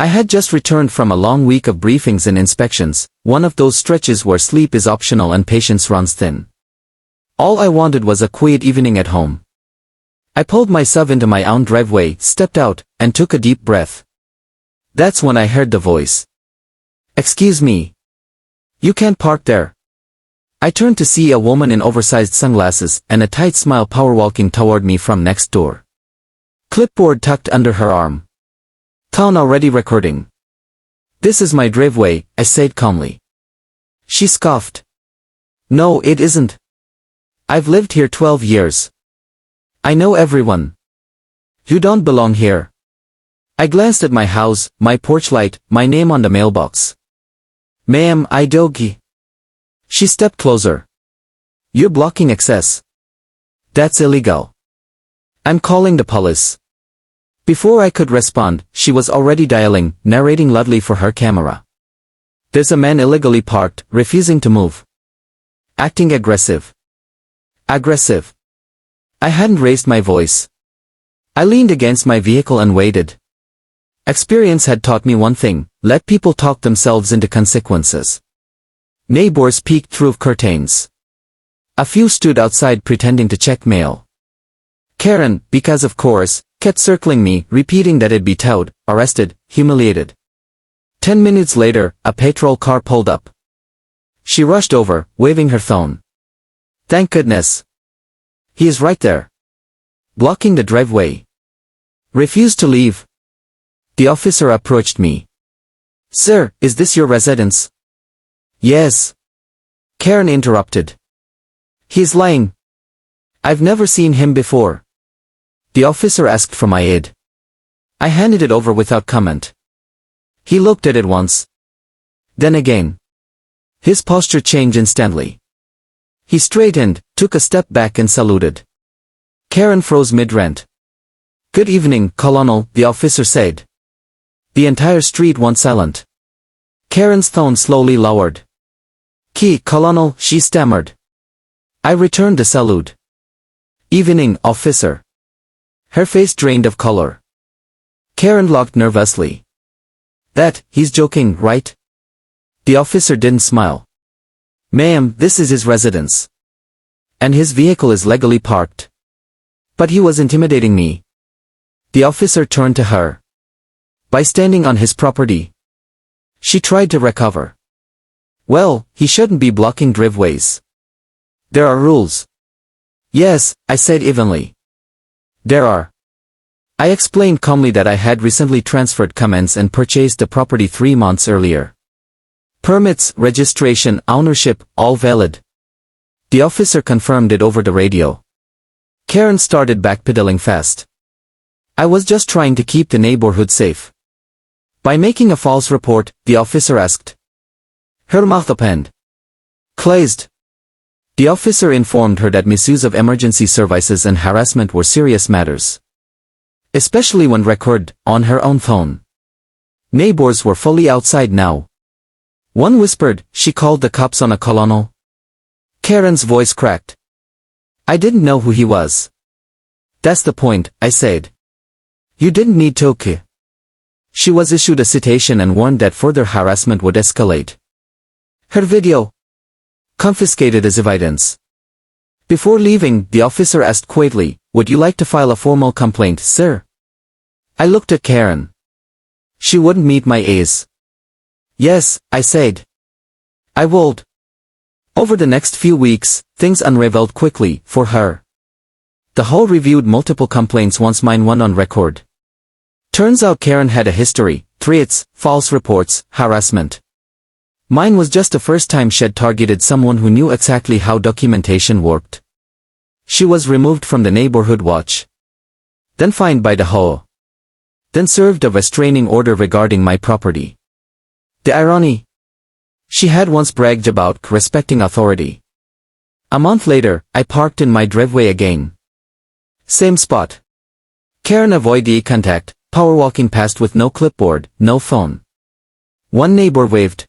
I had just returned from a long week of briefings and inspections, one of those stretches where sleep is optional and patience runs thin. All I wanted was a quiet evening at home. I pulled myself into my own driveway, stepped out, and took a deep breath. That's when I heard the voice. "Excuse me. You can't park there." I turned to see a woman in oversized sunglasses and a tight smile powerwalking toward me from next door. Clipboard tucked under her arm. "Town already recording." "This is my driveway," I said calmly. She scoffed. "No, it isn't. I've lived here 12 years. I know everyone. You don't belong here." I glanced at my house, my porch light, my name on the mailbox. "Ma'am, I don't." She stepped closer. "You're blocking access. That's illegal. I'm calling the police." Before I could respond, she was already dialing, narrating loudly for her camera. "There's a man illegally parked, refusing to move. Acting aggressive." Aggressive. I hadn't raised my voice. I leaned against my vehicle and waited. Experience had taught me one thing: let people talk themselves into consequences. Neighbors peeked through curtains. A few stood outside pretending to check mail. Karen, because of course, kept circling me, repeating that I'd be towed, arrested, humiliated. 10 minutes later, a patrol car pulled up. She rushed over, waving her phone. "Thank goodness. He is right there. Blocking the driveway. Refused to leave." The officer approached me. "Sir, is this your residence?" "Yes." Karen interrupted. "He's lying. I've never seen him before." The officer asked for my aid. I handed it over without comment. He looked at it once. Then again. His posture changed instantly. He straightened, took a step back and saluted. Karen froze mid-rant. "Good evening, Colonel," the officer said. The entire street went silent. Karen's tone slowly lowered. Colonel," she stammered. I returned the salute. "Evening, officer." Her face drained of color. Karen laughed nervously. He's joking, right?" The officer didn't smile. "Ma'am, this is his residence. And his vehicle is legally parked." "But he was intimidating me." The officer turned to her. "By standing on his property." She tried to recover. "Well, he shouldn't be blocking driveways. There are rules." "Yes," I said evenly. "There are." I explained calmly that I had recently transferred comments and purchased the property 3 months earlier. Permits, registration, ownership, all valid. The officer confirmed it over the radio. Karen started backpedaling fast. "I was just trying to keep the neighborhood safe." By making a false report, the officer asked. Her mouth opened. Closed. The officer informed her that misuse of emergency services and harassment were serious matters. Especially when recorded on her own phone. Neighbors were fully outside now. One whispered, "She called the cops on a colonel." Karen's voice cracked. "I didn't know who he was." "That's the point," I said. "You didn't need to." She was issued a citation and warned that further harassment would escalate. Her video confiscated as evidence. Before leaving, the officer asked quietly, "Would you like to file a formal complaint, sir?" I looked at Karen. She wouldn't meet my eyes. "Yes," I said. "I would." Over the next few weeks, things unraveled quickly, for her. The Hall reviewed multiple complaints once mine went on record. Turns out Karen had a history: threats, false reports, harassment. Mine was just the first time she'd targeted someone who knew exactly how documentation worked. She was removed from the neighborhood watch. Then fined by the Hall. Then served a restraining order regarding my property. The irony. She had once bragged about respecting authority. A month later, I parked in my driveway again. Same spot. Karen avoided eye contact, power walking past with no clipboard, no phone. One neighbor waved.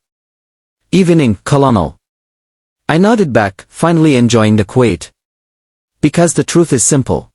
"Evening, Colonel." I nodded back, finally enjoying the quiet. Because the truth is simple.